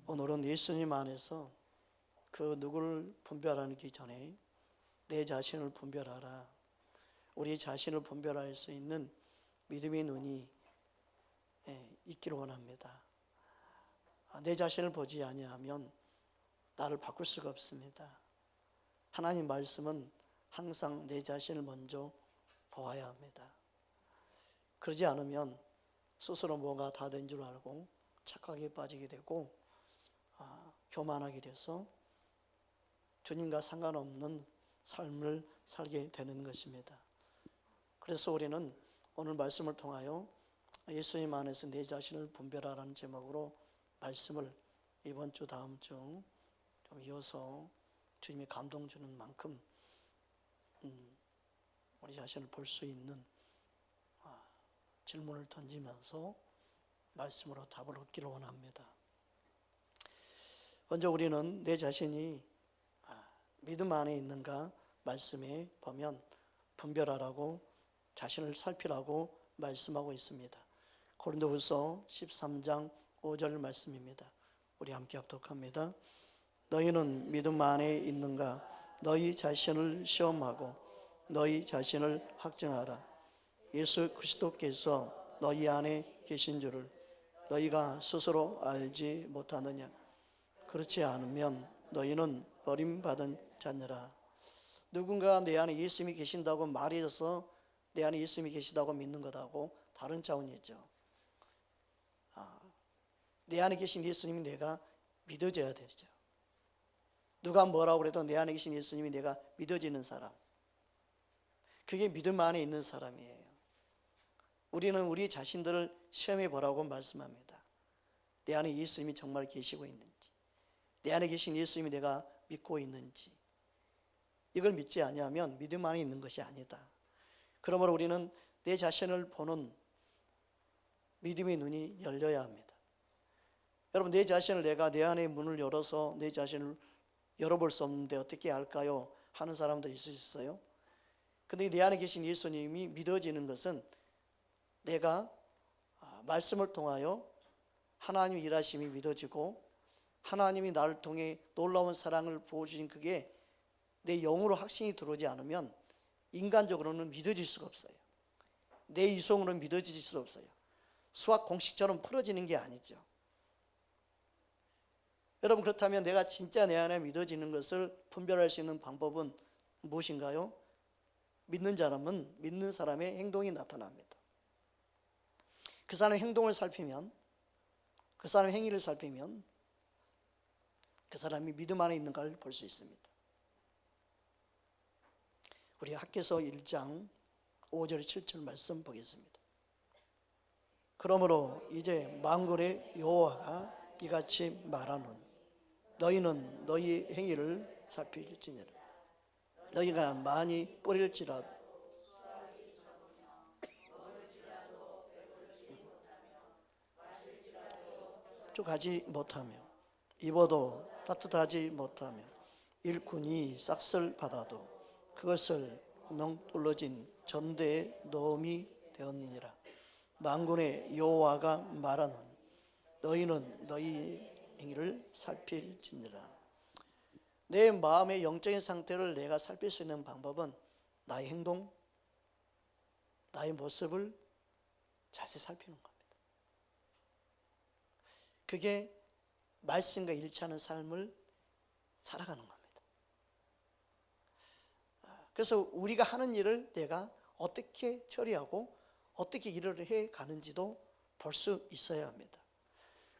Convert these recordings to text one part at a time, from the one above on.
오늘은 예수님 안에서 그 누구를 분별하기 전에 내 자신을 분별하라. 우리 자신을 분별할 수 있는 믿음의 눈이 있기를 원합니다. 내 자신을 보지 아니하면 나를 바꿀 수가 없습니다. 하나님 말씀은 항상 내 자신을 먼저 보아야 합니다. 그러지 않으면 스스로 뭐가 다 된 줄 알고 착각에 빠지게 되고 교만하게 돼서 주님과 상관없는 삶을 살게 되는 것입니다. 그래서 우리는 오늘 말씀을 통하여 예수님 안에서 내 자신을 분별하라는 제목으로 말씀을 이번 주 다음 주 좀 이어서 주님이 감동 주는 만큼 우리 자신을 볼 수 있는 질문을 던지면서 말씀으로 답을 얻기를 원합니다. 먼저 우리는 내 자신이 믿음 안에 있는가 말씀에 보면 분별하라고 자신을 살피라고 말씀하고 있습니다. 고린도후서 13장 5절 말씀입니다. 우리 함께 합독합니다. 너희는 믿음 안에 있는가? 너희 자신을 시험하고 너희 자신을 확증하라. 예수 그리스도께서 너희 안에 계신 줄을 너희가 스스로 알지 못하느냐? 그렇지 않으면 너희는 버림받은 자녀라. 누군가 내 안에 예수님이 계신다고 말해서 내 안에 예수님이 계시다고 믿는 것하고 다른 차원이죠. 내 안에 계신 예수님이 내가 믿어져야 되죠. 누가 뭐라고 해도 내 안에 계신 예수님이 내가 믿어지는 사람, 그게 믿음 안에 있는 사람이에요. 우리는 우리 자신들을 시험해 보라고 말씀합니다. 내 안에 예수님이 정말 계시고 있는지, 내 안에 계신 예수님이 내가 믿고 있는지, 이걸 믿지 아니하면 믿음 안에 있는 것이 아니다. 그러므로 우리는 내 자신을 보는 믿음의 눈이 열려야 합니다. 여러분, 내 자신을 내가 내 안에 문을 열어서 내 자신을 열어볼 수 없는데 어떻게 할까요? 하는 사람들이 있으셨어요. 근데 내 안에 계신 예수님이 믿어지는 것은 내가 말씀을 통하여 하나님의 일하심이 믿어지고 하나님이 나를 통해 놀라운 사랑을 부어주신 그게 내 영으로 확신이 들어오지 않으면 인간적으로는 믿어질 수가 없어요. 내 이성으로는 믿어질 수 없어요. 수학 공식처럼 풀어지는 게 아니죠. 여러분, 그렇다면 내가 진짜 내 안에 믿어지는 것을 분별할 수 있는 방법은 무엇인가요? 믿는 사람은 믿는 사람의 행동이 나타납니다. 그 사람의 행동을 살피면, 그 사람의 행위를 살피면 그 사람이 믿음 안에 있는 걸 볼 수 있습니다. 우리 학개서 1장 5절 7절 말씀 보겠습니다. 그러므로 이제 만군의 여호와가 이같이 말하노니 너희는 너희 행위를 살필지니라. 너희가 많이 뿌릴지라도 가지 못하며 입어도 따뜻하지 못하며 일꾼이 싹쓸 받아도 그것을 멍뚫러진 전대에 넣음이 되었느니라. 만군의 여호와가 말하노니 너희는 너희 행위를 살필지니라. 내 마음의 영적인 상태를 내가 살필 수 있는 방법은 나의 행동, 나의 모습을 자세히 살피는 겁니다. 그게 말씀과 일치하는 삶을 살아가는 겁니다. 그래서 우리가 하는 일을 내가 어떻게 처리하고 어떻게 일을 해 가는지도 볼 수 있어야 합니다.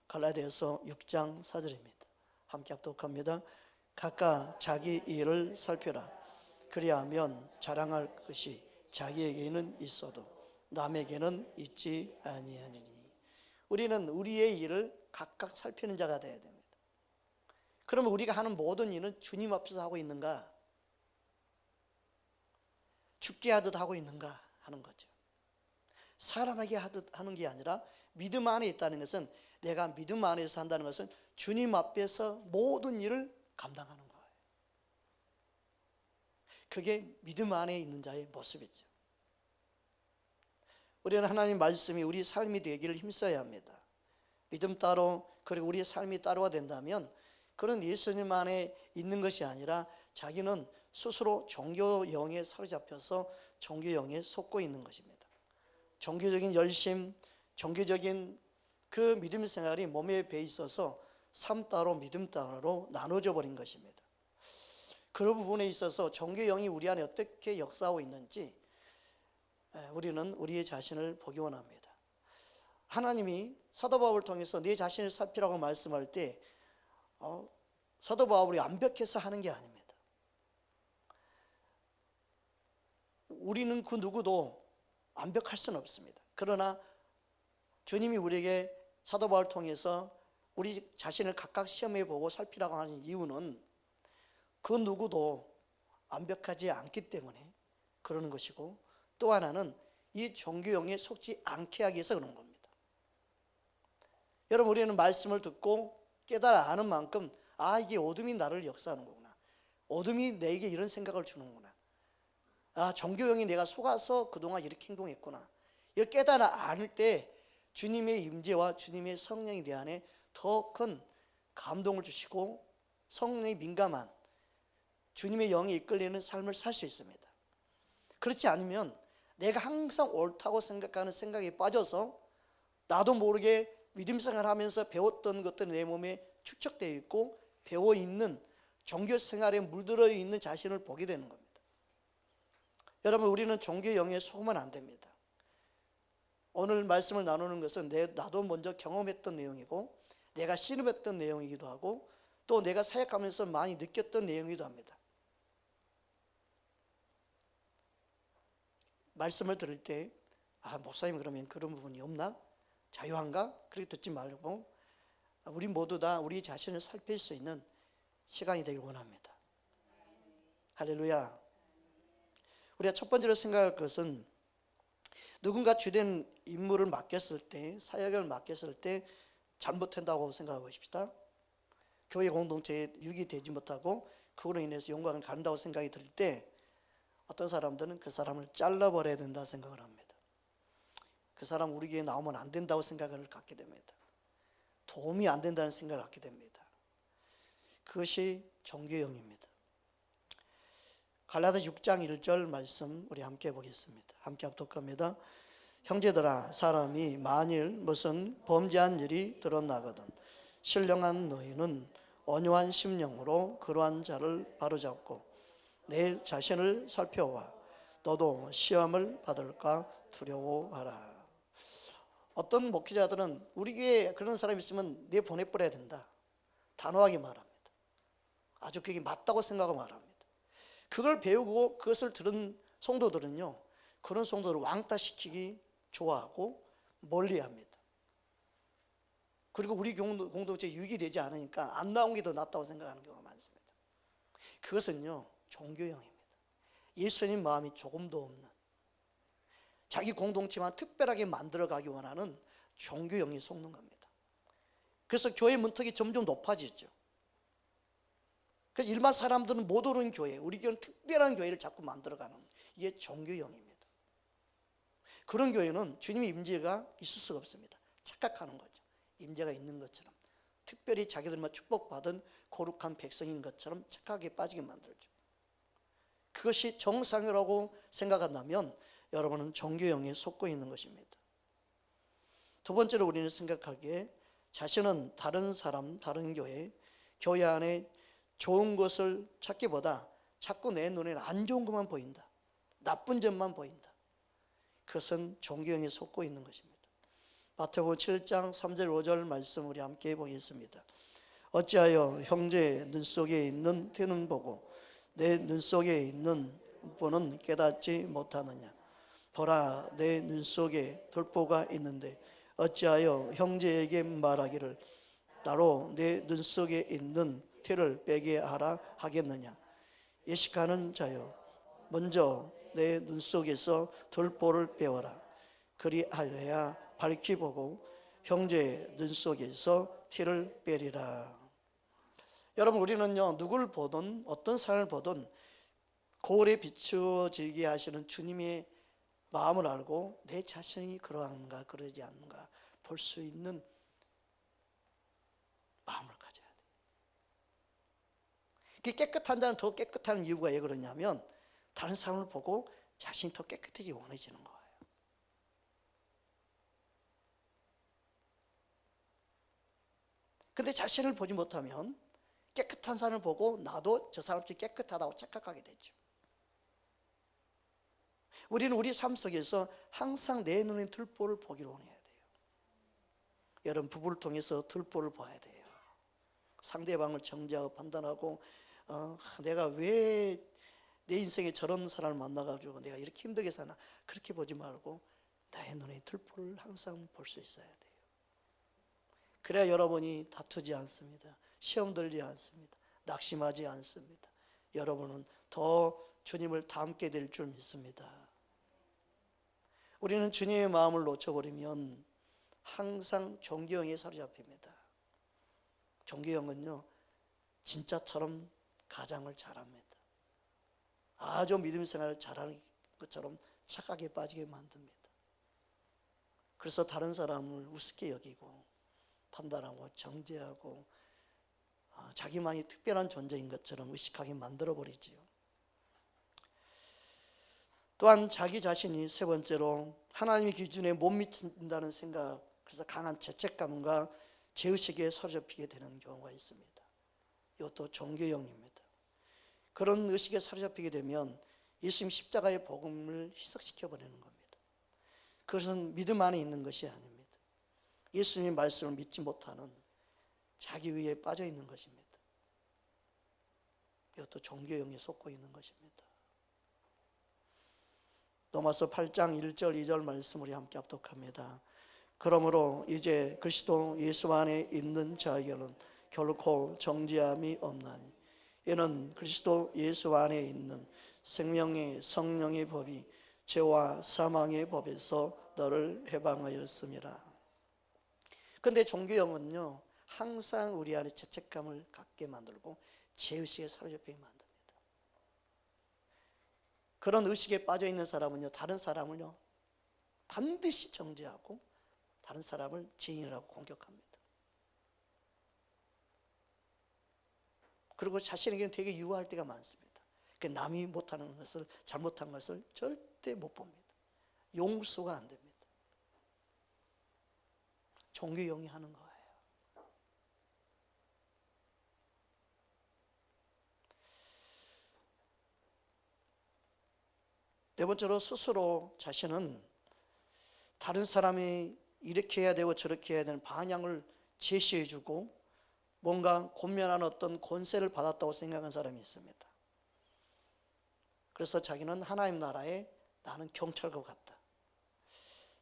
갈라디아서 6장 4절입니다. 함께 합독합니다. 각각 자기 일을 살펴라. 그리하면 자랑할 것이 자기에게는 있어도 남에게는 있지 아니하니니. 우리는 우리의 일을 각각 살피는 자가 되어야 됩니다. 그러면 우리가 하는 모든 일은 주님 앞에서 하고 있는가, 죽게 하듯 하고 있는가 하는 거죠. 사람에게 하듯 하는 게 아니라 믿음 안에 있다는 것은, 내가 믿음 안에서 한다는 것은 주님 앞에서 모든 일을 감당하는 거예요. 그게 믿음 안에 있는 자의 모습이죠. 우리는 하나님 말씀이 우리 삶이 되기를 힘써야 합니다. 믿음 따로 그리고 우리의 삶이 따르가 된다면 그런 예수님 안에 있는 것이 아니라 자기는 스스로 종교 영에 사로잡혀서 종교 영에 속고 있는 것입니다. 종교적인 열심, 종교적인 그 믿음 생활이 몸에 배 있어서 삶 따로 믿음 따로 나눠져 버린 것입니다. 그런 부분에 있어서 종교 영이 우리 안에 어떻게 역사하고 있는지 우리는 우리의 자신을 보기 원합니다. 하나님이 사도 바울을 통해서 내 자신을 살피라고 말씀할 때 사도 바울이 완벽해서 하는 게 아닙니다. 우리는 그 누구도 완벽할 수는 없습니다. 그러나 주님이 우리에게 사도 바울을 통해서 우리 자신을 각각 시험해 보고 살피라고 하는 이유는 그 누구도 완벽하지 않기 때문에 그러는 것이고, 또 하나는 이 종교형에 속지 않게 하기 위해서 그런 겁니다. 여러분, 우리는 말씀을 듣고 깨달아 아는 만큼 이게 어둠이 나를 역사하는 거구나, 어둠이 내게 이런 생각을 주는구나, 종교형이 내가 속아서 그동안 이렇게 행동했구나, 이걸 깨달아 안을 때 주님의 임재와 주님의 성령이 내 안에 더 큰 감동을 주시고 성령이 민감한 주님의 영이 이끌리는 삶을 살 수 있습니다. 그렇지 않으면 내가 항상 옳다고 생각하는 생각에 빠져서 나도 모르게 믿음 생활하면서 배웠던 것들이 내 몸에 축적되어 있고 배워 있는 종교 생활에 물들어 있는 자신을 보게 되는 겁니다. 여러분, 우리는 종교 영에 속으면 안 됩니다. 오늘 말씀을 나누는 것은 나도 먼저 경험했던 내용이고 내가 신음했던 내용이기도 하고 또 내가 사역하면서 많이 느꼈던 내용이기도 합니다. 말씀을 들을 때 목사님 그러면 그런 부분이 없나? 자유한가? 그렇게 듣지 말고 우리 모두 다 우리 자신을 살필 수 있는 시간이 되길 원합니다. 할렐루야. 우리가 첫 번째로 생각할 것은 누군가 주된 임무를 맡겼을 때, 사역을 맡겼을 때 잘못한다고 생각해 보십시다. 교회 공동체에 유기되지 못하고 그걸로 인해서 영광을 갖는다고 생각이 들 때 어떤 사람들은 그 사람을 잘라버려야 된다 생각을 합니다. 그 사람 우리 교회에 나오면 안 된다고 생각을 갖게 됩니다. 도움이 안 된다는 생각을 갖게 됩니다. 그것이 종교형입니다. 갈라디아 6장 1절 말씀 우리 함께 보겠습니다. 함께 합독합니다. 형제들아, 사람이 만일 무슨 범죄한 일이 드러나거든 신령한 너희는 온유한 심령으로 그러한 자를 바로잡고 내 자신을 살펴와 너도 시험을 받을까 두려워하라. 어떤 목회자들은 우리 교회에 그런 사람이 있으면 내 보내버려야 된다 단호하게 말합니다. 아주 그게 맞다고 생각하고 말합니다. 그걸 배우고 그것을 들은 성도들은요, 그런 성도를 왕따시키기 좋아하고 멀리합니다. 그리고 우리 공동체에 유익이 되지 않으니까 안 나온 게 더 낫다고 생각하는 경우가 많습니다. 그것은요, 종교형입니다. 예수님 마음이 조금도 없는, 자기 공동체만 특별하게 만들어가기 원하는 종교형이 속는 겁니다. 그래서 교회 문턱이 점점 높아지죠. 그래서 일반 사람들은 못 오는 교회, 우리 교회는 특별한 교회를 자꾸 만들어가는, 이게 종교형입니다. 그런 교회는 주님의 임재가 있을 수가 없습니다. 착각하는 거죠. 임재가 있는 것처럼, 특별히 자기들만 축복받은 거룩한 백성인 것처럼 착각에 빠지게 만들죠. 그것이 정상이라고 생각한다면 여러분은 종교형에 속고 있는 것입니다. 두 번째로 우리는 생각하기에 자신은 다른 사람, 다른 교회 안에 좋은 것을 찾기보다 자꾸 내 눈에는 안 좋은 것만 보인다, 나쁜 점만 보인다. 그것은 종교형에 속고 있는 것입니다. 마태복음 7장 3절 5절 말씀 우리 함께 보겠습니다. 어찌하여 형제의 눈속에 있는 티는 보고 내 눈속에 있는 본은 깨닫지 못하느냐. 보라, 내 눈속에 돌보가 있는데 어찌하여 형제에게 말하기를 나로 내 눈속에 있는 티를 빼게 하라 하겠느냐. 예식하는 자여, 먼저 내 눈속에서 돌보를 빼어라. 그리하여야 밝히 보고 형제의 눈속에서 티를 빼리라. 여러분, 우리는요, 누구를 보든 어떤 사람을 보든 거울에 비추어지게 하시는 주님의 마음을 알고 내 자신이 그러한가 그러지 않는가 볼 수 있는 그 깨끗한 자는 더 깨끗한 이유가 왜 그러냐면 다른 사람을 보고 자신이 더 깨끗해지기 원해지는 거예요. 근데 자신을 보지 못하면 깨끗한 사람을 보고 나도 저 사람들이 깨끗하다고 착각하게 되죠. 우리는 우리 삶 속에서 항상 내 눈에 들보를 보기로 원해야 돼요. 여러분, 부부를 통해서 들보를 봐야 돼요. 상대방을 정죄하고 판단하고 내가 왜 내 인생에 저런 사람을 만나가지고 내가 이렇게 힘들게 사나, 그렇게 보지 말고 나의 눈에 들보를 항상 볼 수 있어야 돼요. 그래야 여러분이 다투지 않습니다. 시험 들지 않습니다. 낙심하지 않습니다. 여러분은 더 주님을 닮게 될 줄 믿습니다. 우리는 주님의 마음을 놓쳐버리면 항상 종교형에 사로잡힙니다. 종교형은요, 진짜처럼 가장을 잘합니다. 아주 믿음 생활을 잘하는 것처럼 착각에 빠지게 만듭니다. 그래서 다른 사람을 우습게 여기고 판단하고 정죄하고 자기만이 특별한 존재인 것처럼 의식하게 만들어버리지요. 또한 자기 자신이 세 번째로 하나님의 기준에 못 미친다는 생각, 그래서 강한 죄책감과 죄의식에 사로잡히게 되는 경우가 있습니다. 이것도 종교형입니다. 그런 의식에 사로잡히게 되면 예수님 십자가의 복음을 희석시켜버리는 겁니다. 그것은 믿음 안에 있는 것이 아닙니다. 예수님의 말씀을 믿지 못하는 자기의에 빠져 있는 것입니다. 이것도 종교형에 속고 있는 것입니다. 로마서 8장 1절 2절 말씀 우리 함께 합독합니다. 그러므로 이제 그리스도 예수 안에 있는 자에게는 결코 정죄함이 없나니 이는 그리스도 예수 안에 있는 생명의 성령의 법이 죄와 사망의 법에서 너를 해방하였음이라. 그런데 종교형은요, 항상 우리 안에 죄책감을 갖게 만들고 죄의식에 사로잡히게 만듭니다. 그런 의식에 빠져 있는 사람은요, 다른 사람을요 반드시 정죄하고 다른 사람을 죄인이라고 공격합니다. 그리고 자신에게는 되게 유화할 때가 많습니다. 남이 못하는 것을, 잘못한 것을 절대 못 봅니다. 용서가 안 됩니다. 종교형이 하는 거예요. 네 번째로 스스로 자신은 다른 사람이 이렇게 해야 되고 저렇게 해야 되는 방향을 제시해주고 뭔가 권면하는 어떤 권세를 받았다고 생각하는 사람이 있습니다. 그래서 자기는 하나님 나라에 나는 경찰과 같다.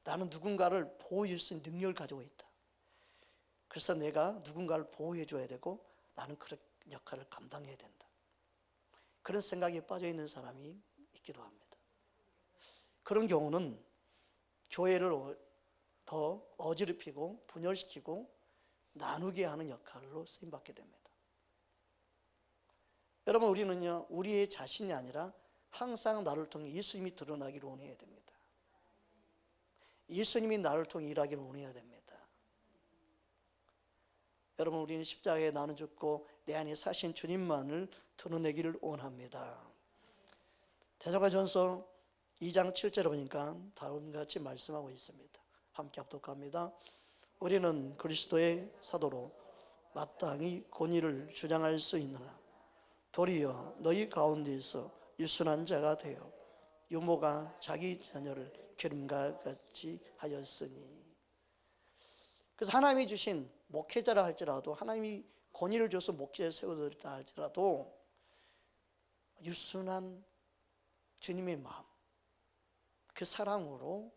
나는 누군가를 보호할 수 있는 능력을 가지고 있다. 그래서 내가 누군가를 보호해 줘야 되고 나는 그런 역할을 감당해야 된다. 그런 생각에 빠져 있는 사람이 있기도 합니다. 그런 경우는 교회를 더 어지럽히고 분열시키고 나누게 하는 역할로 쓰임받게 됩니다. 여러분, 우리는요, 우리의 자신이 아니라 항상 나를 통해 예수님이 드러나기를 원해야 됩니다. 예수님이 나를 통해 일하기를 원해야 됩니다. 여러분, 우리는 십자가에 나는 죽고 내 안에 사신 주님만을 드러내기를 원합니다. 데살로니가전서 2장 7절에 보니까 다음과 같이 말씀하고 있습니다. 함께 합독합니다. 우리는 그리스도의 사도로 마땅히 권위를 주장할 수 있느나 도리어 너희 가운데서 유순한 자가 되어 유모가 자기 자녀를 기름과 같이 하였으니. 그래서 하나님이 주신 목회자라 할지라도, 하나님이 권위를 줘서 목회자에 세워드렸다 할지라도 유순한 주님의 마음, 그 사랑으로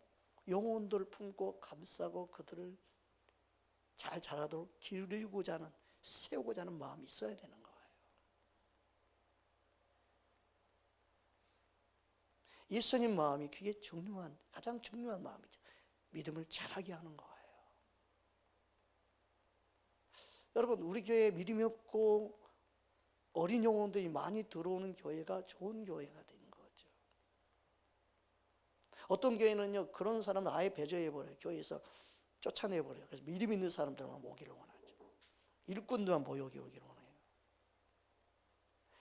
영혼들을 품고 감싸고 그들을 잘 자라도록 기르고자 하는, 세우고자 하는 마음이 있어야 되는 거예요. 예수님 마음이 그게 중요한, 가장 중요한 마음이죠. 믿음을 자라게 하는 거예요. 여러분, 우리 교회에 믿음이 없고 어린 영혼들이 많이 들어오는 교회가 좋은 교회가 되는 거죠. 어떤 교회는요, 그런 사람을 아예 배제해버려요. 교회에서 쫓아내버려요. 그래서 믿음 있는 사람들만 오기를 원하죠. 일꾼들만 모여오기를 원해요.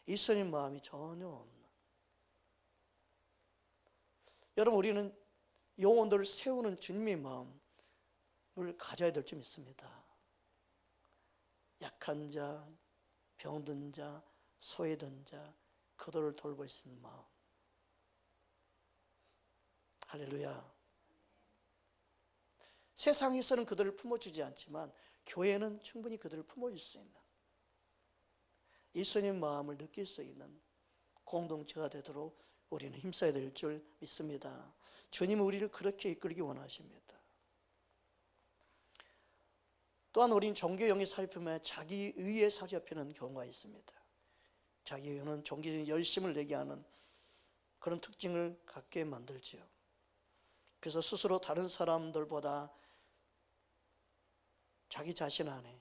예수님 마음이 전혀 없는. 여러분, 우리는 영혼들을 세우는 주님의 마음을 가져야 될 줄 믿습니다. 약한 자, 병든 자, 소외된 자, 그들을 돌볼 수 있는 마음. 할렐루야. 세상에서는 그들을 품어주지 않지만 교회는 충분히 그들을 품어줄 수 있는, 예수님 마음을 느낄 수 있는 공동체가 되도록 우리는 힘써야 될 줄 믿습니다. 주님은 우리를 그렇게 이끌기 원하십니다. 또한 우리는 종교형이 살펴보면 자기의에 사로잡히는 경우가 있습니다. 자기의는 종교적인 열심을 내게 하는 그런 특징을 갖게 만들지요. 그래서 스스로 다른 사람들보다 자기 자신 안에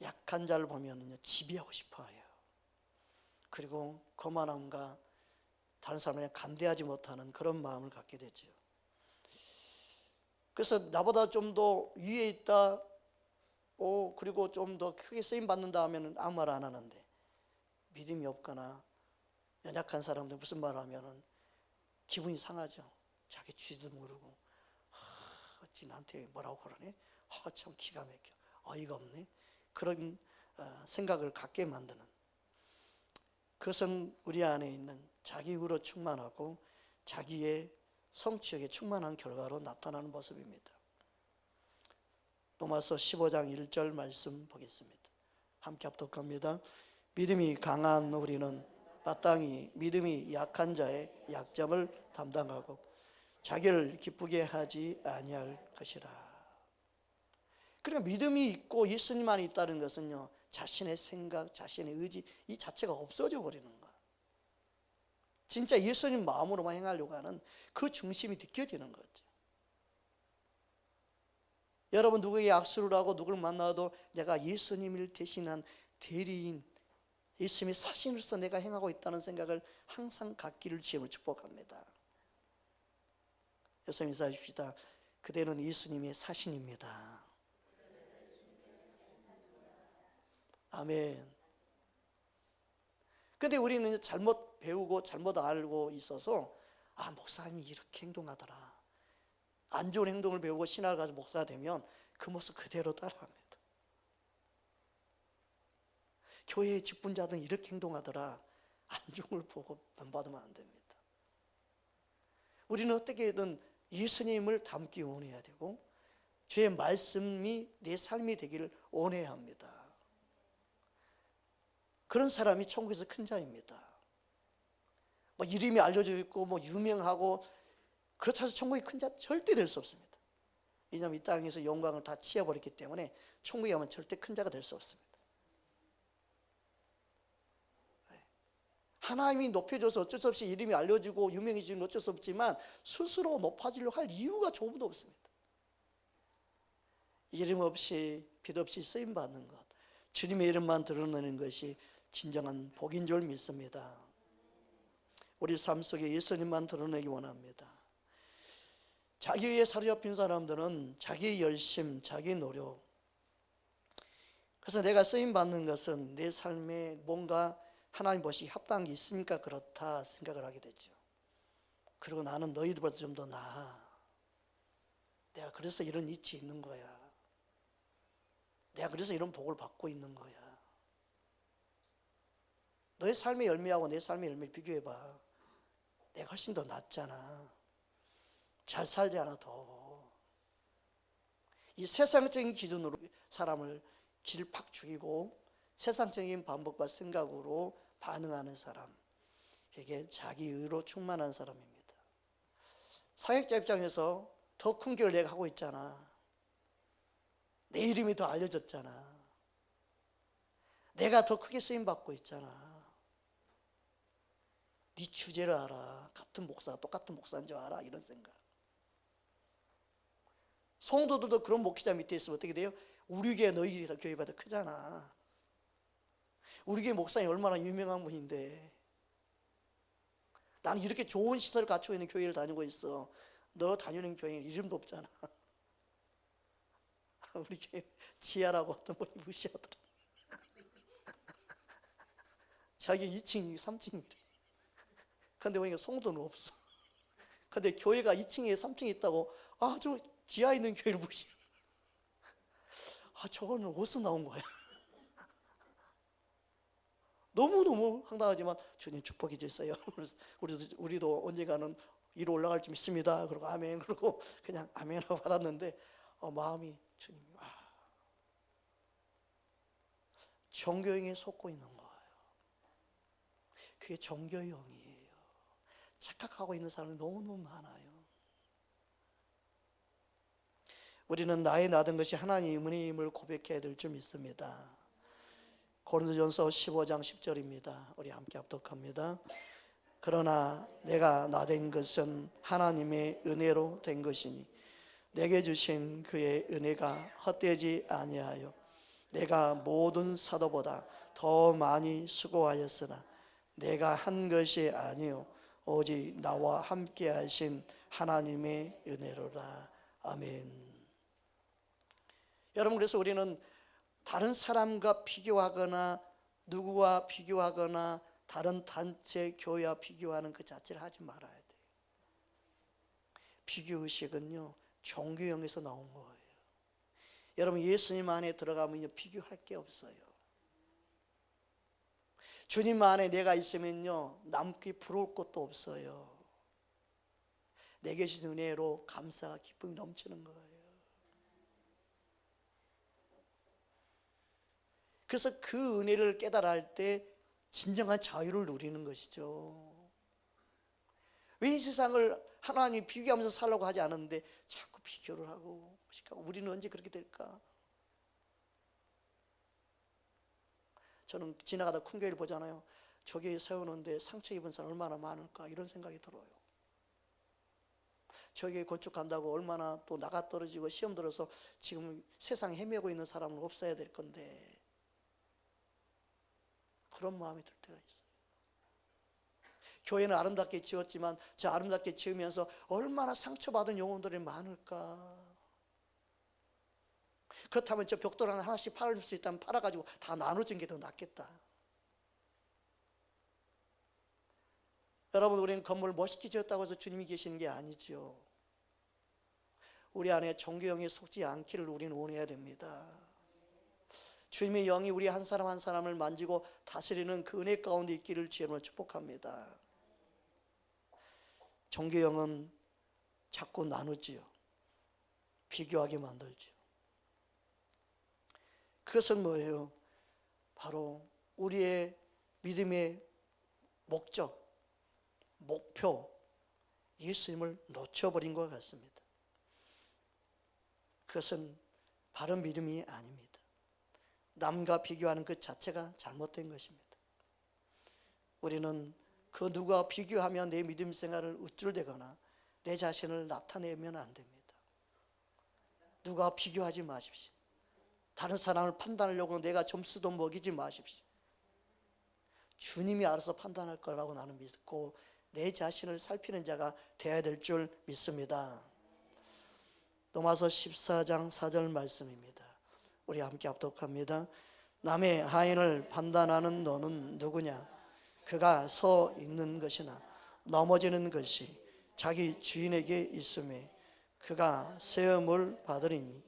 약한 자를 보면 지배하고 싶어 해요. 그리고 거만함과 다른 사람을 간대하지 못하는 그런 마음을 갖게 되죠. 그래서 나보다 좀 더 위에 있다, 그리고 좀 더 크게 쓰임 받는다 하면 아무 말 안 하는데, 믿음이 없거나 연약한 사람들 무슨 말 하면 기분이 상하죠. 자기 취지도 모르고, 어찌 나한테 뭐라고 그러네? 참 기가 막혀, 어이가 없네. 그런 생각을 갖게 만드는, 그것은 우리 안에 있는 자기의로 충만하고 자기의 성취욕에 충만한 결과로 나타나는 모습입니다. 로마서 15장 1절 말씀 보겠습니다. 함께 합독합니다. 믿음이 강한 우리는 마땅히 믿음이 약한 자의 약점을 담당하고 자기를 기쁘게 하지 아니할 것이라. 그러니까 믿음이 있고 예수님 안에 있다는 것은요, 자신의 생각, 자신의 의지 이 자체가 없어져 버리는 거야. 진짜 예수님 마음으로만 행하려고 하는 그 중심이 느껴지는 거죠. 여러분, 누구에게 약속을 하고 누구를 만나도 내가 예수님을 대신한 대리인, 예수님의 사신으로서 내가 행하고 있다는 생각을 항상 갖기를 주님을 축복합니다. 여러분 인사하십시다. 그대는 예수님의 사신입니다. 아멘. 근데 우리는 잘못 배우고 잘못 알고 있어서, 목사님이 이렇게 행동하더라, 안 좋은 행동을 배우고 신학을 가서 목사가 되면 그 모습 그대로 따라합니다. 교회의 직분자들은 이렇게 행동하더라, 안 좋은 걸 보고 넘받으면 안 됩니다. 우리는 어떻게든 예수님을 닮기 원해야 되고 주의 말씀이 내 삶이 되기를 원해야 합니다. 그런 사람이 천국에서 큰 자입니다. 이름이 알려져 있고 유명하고 그렇다고 해서 천국이 큰 자 절대 될 수 없습니다. 왜냐하면 이 땅에서 영광을 다 치워버렸기 때문에 천국에 가면 절대 큰 자가 될 수 없습니다. 하나님이 높여줘서 어쩔 수 없이 이름이 알려지고 유명해지는 어쩔 수 없지만 스스로 높아지려고 할 이유가 조금도 없습니다. 이름 없이 빛 없이 쓰임받는 것, 주님의 이름만 드러내는 것이 진정한 복인 줄 믿습니다. 우리 삶 속에 예수님만 드러내기 원합니다. 자기에 사로잡힌 사람들은 자기의 열심, 자기의 노력, 그래서 내가 쓰임받는 것은 내 삶에 뭔가 하나님 보시기에 합당한 게 있으니까 그렇다 생각을 하게 되죠. 그리고 나는 너희들보다 좀 더 나아, 내가 그래서 이런 이치 있는 거야, 내가 그래서 이런 복을 받고 있는 거야. 너의 삶의 열매하고 내 삶의 열매를 비교해봐. 내가 훨씬 더 낫잖아, 잘 살잖아. 더 이 세상적인 기준으로 사람을 길팍 죽이고 세상적인 방법과 생각으로 반응하는 사람, 이게 자기의로 충만한 사람입니다. 사역자 입장에서 더 큰 교회를 내가 하고 있잖아, 내 이름이 더 알려졌잖아, 내가 더 크게 쓰임받고 있잖아, 네 주제를 알아, 같은 목사가 똑같은 목사인 줄 알아, 이런 생각. 성도들도 그런 목회자 밑에 있으면 어떻게 돼요? 우리 교회 너희 교회보다 더 크잖아, 우리 교회 목사님 얼마나 유명한 분인데, 나는 이렇게 좋은 시설을 갖추고 있는 교회를 다니고 있어, 너 다니는 교회는 이름도 없잖아. 우리 교회 지하라고 어떤 분이 무시하더라. 자기 2층이 3층이래. 근데 보니까 성도는 없어. 근데 교회가 2층에 3층에 있다고 저 지하에 있는 교회를 무시. 저거는 어디서 나온 거야? 너무너무 황당하지만 주님 축복해 주세요. 그래서 우리도 언젠가는 위로 올라갈 줄 믿습니다. 그러고 아멘. 그러고 그냥 아멘 하고 받았는데 마음이 주님 종교형에 속고 있는 거예요. 그게 종교형이에요. 착각하고 있는 사람이 너무너무 많아요. 우리는 나의 나된 것이 하나님임을 고백해야 될 줄 믿습니다. 고린도전서 15장 10절입니다. 우리 함께 합독합니다. 그러나 내가 나된 것은 하나님의 은혜로 된 것이니 내게 주신 그의 은혜가 헛되지 아니하여 내가 모든 사도보다 더 많이 수고하였으나 내가 한 것이 아니요 오직 나와 함께 하신 하나님의 은혜로라. 아멘. 여러분, 그래서 우리는 다른 사람과 비교하거나 누구와 비교하거나 다른 단체, 교회와 비교하는 그 자체를 하지 말아야 돼요. 비교의식은요 종교형에서 나온 거예요. 여러분, 예수님 안에 들어가면요 비교할 게 없어요. 주님 안에 내가 있으면요 남께 부러울 것도 없어요. 내게 주신 은혜로 감사와 기쁨이 넘치는 거예요. 그래서 그 은혜를 깨달아 할 때 진정한 자유를 누리는 것이죠. 왜 이 세상을 하나님이 비교하면서 살라고 하지 않았는데 자꾸 비교를 하고, 우리는 언제 그렇게 될까? 저는 지나가다 큰 교회를 보잖아요. 저 교회 세우는데 상처 입은 사람 얼마나 많을까 이런 생각이 들어요. 저 교회 건축한다고 얼마나 또 나가 떨어지고 시험 들어서 지금 세상에 헤매고 있는 사람은 없어야 될 건데, 그런 마음이 들 때가 있어요. 교회는 아름답게 지었지만 저 아름답게 지으면서 얼마나 상처받은 영혼들이 많을까. 그렇다면 저 벽돌 하나씩 팔을 수 있다면 팔아가지고 다 나눠준 게 더 낫겠다. 여러분, 우리는 건물을 멋있게 지었다고 해서 주님이 계시는 게 아니죠. 우리 안에 종교형에 속지 않기를 우리는 원해야 됩니다. 주님의 영이 우리 한 사람 한 사람을 만지고 다스리는 그 은혜 가운데 있기를 주님으로 축복합니다. 종교형은 자꾸 나누지요. 비교하게 만들지요. 그것은 뭐예요? 바로 우리의 믿음의 목적, 목표, 예수님을 놓쳐버린 것 같습니다. 그것은 바른 믿음이 아닙니다. 남과 비교하는 그 자체가 잘못된 것입니다. 우리는 그 누구와 비교하며 내 믿음 생활을 우쭐대거나 내 자신을 나타내면 안 됩니다. 누구와 비교하지 마십시오. 다른 사람을 판단하려고 내가 점수도 먹이지 마십시오. 주님이 알아서 판단할 거라고 나는 믿고 내 자신을 살피는 자가 되어야 될 줄 믿습니다. 로마서 14장 4절 말씀입니다. 우리 함께 합독합니다. 남의 하인을 판단하는 너는 누구냐? 그가 서 있는 것이나 넘어지는 것이 자기 주인에게 있음에 그가 세움을 받으리니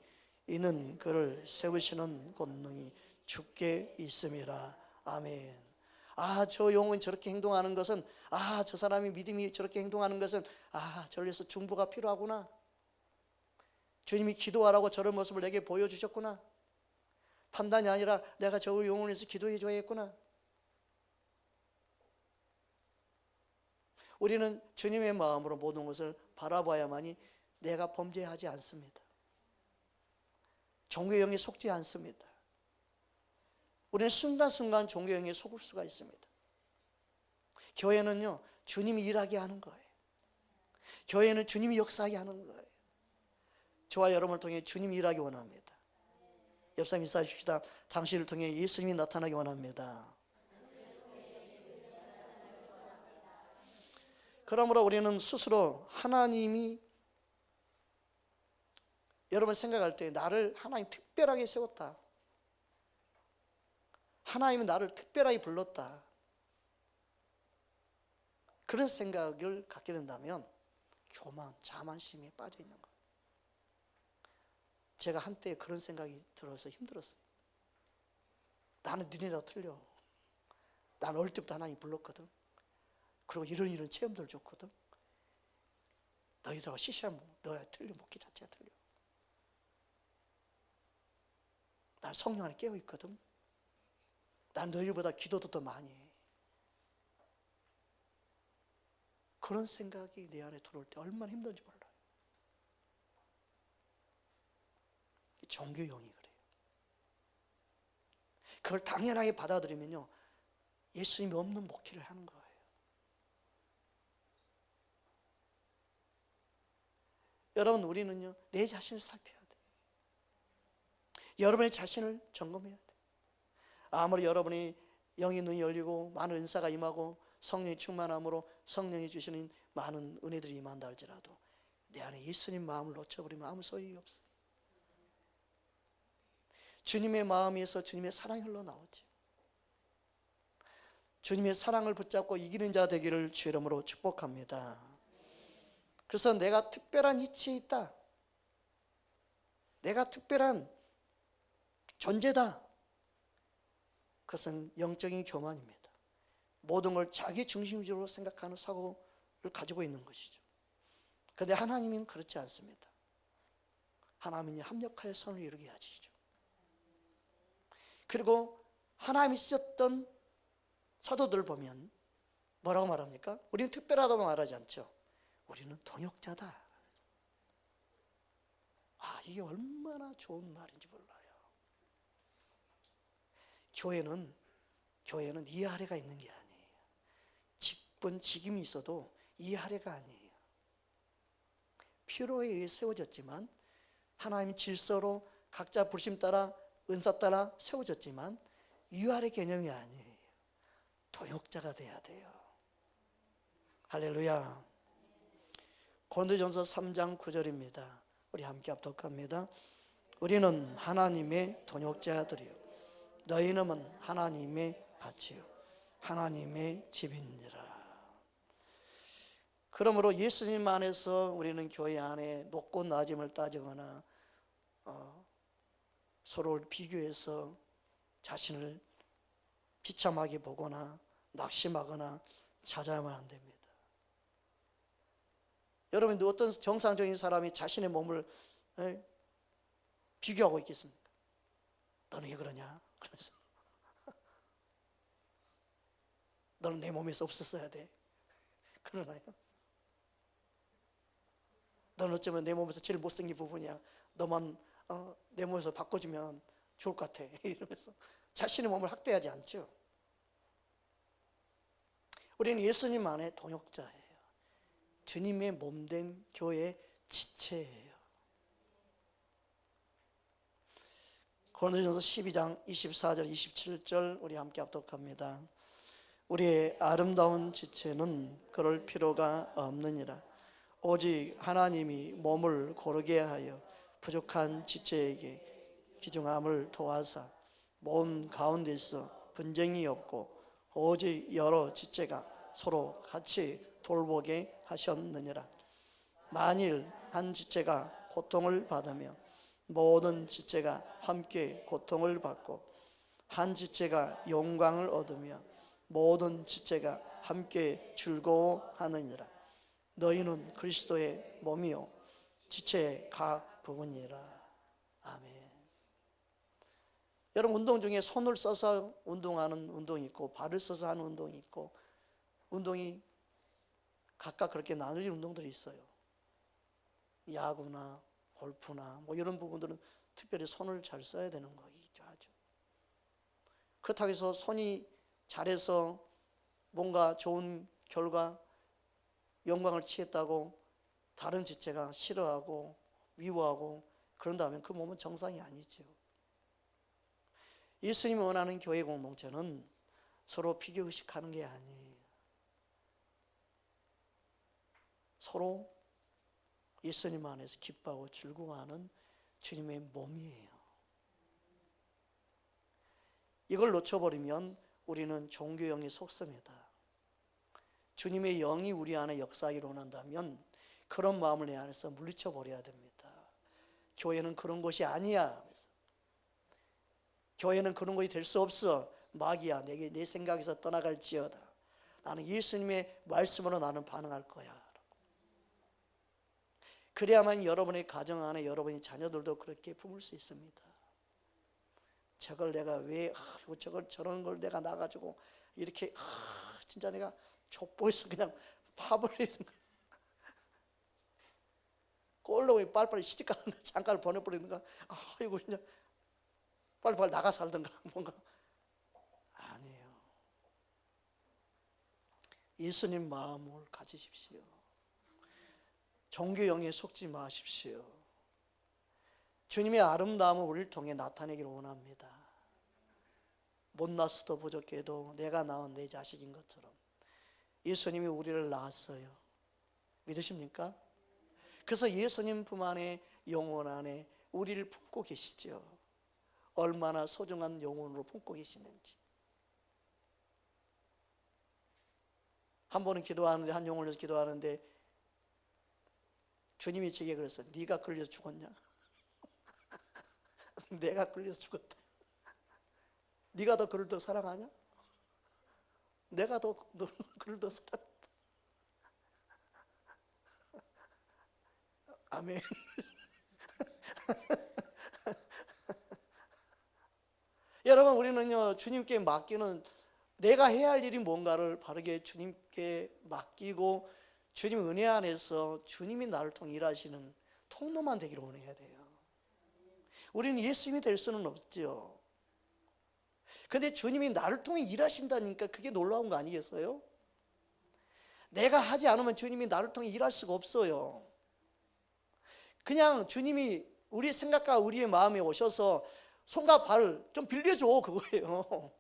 이는 그를 세우시는 권능이 주께 있음이라. 아멘. 저 영혼이 저렇게 행동하는 것은, 저 사람이 믿음이 저렇게 행동하는 것은, 저를 위해서 중보가 필요하구나. 주님이 기도하라고 저런 모습을 내게 보여주셨구나. 판단이 아니라 내가 저 영혼을 위해서 기도해 줘야겠구나. 우리는 주님의 마음으로 모든 것을 바라봐야만이 내가 범죄하지 않습니다. 종교형에 속지 않습니다. 우리는 순간순간 종교형에 속을 수가 있습니다. 교회는요 주님이 일하게 하는 거예요. 교회는 주님이 역사하게 하는 거예요. 저와 여러분을 통해 주님이 일하기 원합니다. 옆 사람 인사하십시다. 당신을 통해 예수님이 나타나기 원합니다. 그러므로 우리는 스스로 하나님이, 여러분 생각할 때 나를 하나님 특별하게 세웠다, 하나님은 나를 특별하게 불렀다, 그런 생각을 갖게 된다면 교만, 자만심에 빠져 있는 거예요. 제가 한때 그런 생각이 들어서 힘들었어요. 나는 니네랑 틀려. 나는 어릴 때부터 하나님 불렀거든. 그리고 이런 체험들을 줬거든. 너희들하고 시시하면 너야 틀려. 목회 자체가 틀려. 나는 성령 안에 깨어 있거든. 난 너희들보다 기도도 더 많이 해. 그런 생각이 내 안에 들어올 때 얼마나 힘든지 몰라요. 종교형이 그래요. 그걸 당연하게 받아들이면요, 예수님이 없는 목회를 하는 거예요. 여러분, 우리는요, 내 자신을 살펴야 돼요. 여러분의 자신을 점검해야 돼요. 아무리 여러분이 영의 눈이 열리고 많은 은사가 임하고 성령이 충만함으로 성령이 주시는 많은 은혜들이 임한다 할지라도 내 안에 예수님 마음을 놓쳐버리면 아무 소용이 없어요. 주님의 마음에서 주님의 사랑이 흘러나오죠. 주님의 사랑을 붙잡고 이기는 자 되기를 주의 이름으로 축복합니다. 그래서 내가 특별한 이치에 있다, 내가 특별한 존재다, 그것은 영적인 교만입니다. 모든 걸 자기 중심적으로 생각하는 사고를 가지고 있는 것이죠. 그런데 하나님은 그렇지 않습니다. 하나님이 합력하여 선을 이루게 하시죠. 그리고 하나님이 쓰셨던 사도들 보면 뭐라고 말합니까? 우리는 특별하다고 말하지 않죠. 우리는 동역자다. 아, 이게 얼마나 좋은 말인지 몰라요. 교회는 이 아래가 있는 게 아니에요. 직분, 직임이 있어도 이 아래가 아니에요. 필요에 의해 세워졌지만, 하나님 질서로 각자 부르심 따라 은사 따라 세워졌지만 위아래 개념이 아니에요. 동역자가 돼야 돼요. 할렐루야. 고린도전서 3장 9절입니다. 우리 함께 합독합니다. 우리는 하나님의 동역자들이요 너희 이름은 하나님의 밭이요 하나님의 집이니라. 그러므로 예수님 안에서 우리는 교회 안에 높고 낮음을 따지거나 서로를 비교해서 자신을 비참하게 보거나 낙심하거나 자자하면 안 됩니다. 여러분, 어떤 정상적인 사람이 자신의 몸을 비교하고 있겠습니까? 너는 왜 그러냐? 그러면서 너는 내 몸에서 없었어야 돼. 그러나요? 너는 어쩌면 내 몸에서 제일 못생긴 부분이야. 너만 내 몸에서 바꿔주면 좋을 것 같아. 이러면서 자신의 몸을 학대하지 않죠. 우리는 예수님 안에 동역자예요. 주님의 몸된 교회의 지체예요. 고린도전서 12장 24절 27절 우리 함께 합독합니다. 우리의 아름다운 지체는 그럴 필요가 없느니라. 오직 하나님이 몸을 고르게 하여 부족한 지체에게 귀중함을 도와사 몸 가운데서 분쟁이 없고 오직 여러 지체가 서로 같이 돌보게 하셨느니라. 만일 한 지체가 고통을 받으며 모든 지체가 함께 고통을 받고 한 지체가 영광을 얻으며 모든 지체가 함께 즐거워하느니라. 너희는 그리스도의 몸이요 지체의 각 부분이라. 아멘. 여러분, 운동 중에 손을 써서 운동하는 운동이 있고 발을 써서 하는 운동이 있고 운동이 각각 그렇게 나눠진 운동들이 있어요. 야구나 골프나 뭐 이런 부분들은 특별히 손을 잘 써야 되는 거이죠. 그렇다고 해서 손이 잘해서 뭔가 좋은 결과 영광을 취했다고 다른 지체가 싫어하고 미워하고 그런다면 그 몸은 정상이 아니죠. 예수님이 원하는 교회 공동체는 서로 비교의식하는 게 아니에요. 서로 예수님 안에서 기뻐하고 즐거워하는 주님의 몸이에요. 이걸 놓쳐버리면 우리는 종교형에 속습니다. 주님의 영이 우리 안에 역사하기를 원한다면 그런 마음을 내 안에서 물리쳐 버려야 됩니다. 교회는 그런 곳이 아니야. 교회는 그런 곳이 될 수 없어. 마귀야, 내 생각에서 떠나갈지어다. 나는 예수님의 말씀으로 나는 반응할 거야. 그래야만 여러분의 가정 안에 여러분의 자녀들도 그렇게 품을 수 있습니다. 저걸 내가 왜 저런 걸 내가 나가지고 이렇게 진짜 내가 족보에서 그냥 파버리는 거야. 꼴로 빨리빨리 시집가는가 잠깐 보내버리는가. 이거 그냥 빨리빨리 나가 살든가 뭔가. 아니에요. 예수님 마음을 가지십시오. 종교 영에 속지 마십시오. 주님의 아름다움을 우리를 통해 나타내기를 원합니다. 못났어도 부족해도 내가 낳은 내 자식인 것처럼 예수님이 우리를 낳았어요. 믿으십니까? 그래서 예수님 품 안에, 영혼 안에 우리를 품고 계시죠. 얼마나 소중한 영혼으로 품고 계시는지. 한 번은 기도하는데, 한 영혼을 위해서 기도하는데 주님이 제게 그랬어요. 네가 끌려서 죽었냐? 내가 끌려서 죽었다. 네가 더 그를 더 사랑하냐? 내가 더 그를 더 사랑한다. 아멘. 여러분, 우리는요 주님께 맡기는, 내가 해야 할 일이 뭔가를 바르게 주님께 맡기고 주님 은혜 안에서 주님이 나를 통해 일하시는 통로만 되기를 원해야 돼요. 우리는 예수님이 될 수는 없죠. 근데 주님이 나를 통해 일하신다니까 그게 놀라운 거 아니겠어요? 내가 하지 않으면 주님이 나를 통해 일할 수가 없어요. 그냥 주님이 우리 생각과 우리의 마음에 오셔서 손과 발 좀 빌려줘, 그거예요.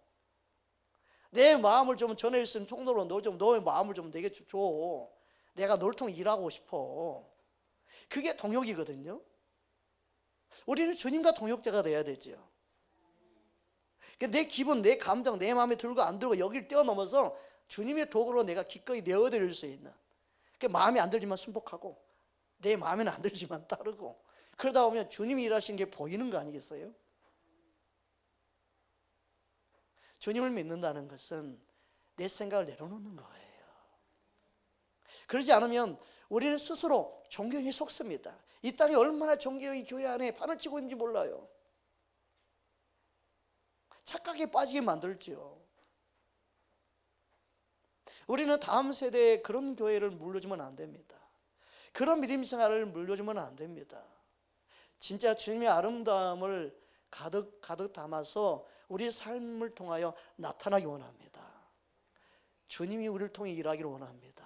내 마음을 좀 전할 수 있는 통로로 너의 마음을 좀 내게 줘. 내가 널 통해 일하고 싶어. 그게 동역이거든요. 우리는 주님과 동역자가 돼야 되죠. 내 기분, 내 감정, 내 마음에 들고 안 들고 여기를 뛰어넘어서 주님의 도구로 내가 기꺼이 내어드릴 수 있는, 마음에 안 들지만 순복하고 내 마음에는 안 들지만 따르고, 그러다 보면 주님이 일하시는 게 보이는 거 아니겠어요? 주님을 믿는다는 것은 내 생각을 내려놓는 거예요. 그러지 않으면 우리는 스스로 종교에 속습니다. 이 땅에 얼마나 종교의 교회 안에 판을 치고 있는지 몰라요. 착각에 빠지게 만들죠. 우리는 다음 세대에 그런 교회를 물려주면 안 됩니다. 그런 믿음 생활을 물려주면 안 됩니다. 진짜 주님의 아름다움을 가득 담아서 우리 삶을 통하여 나타나기 원합니다. 주님이 우리를 통해 일하기를 원합니다.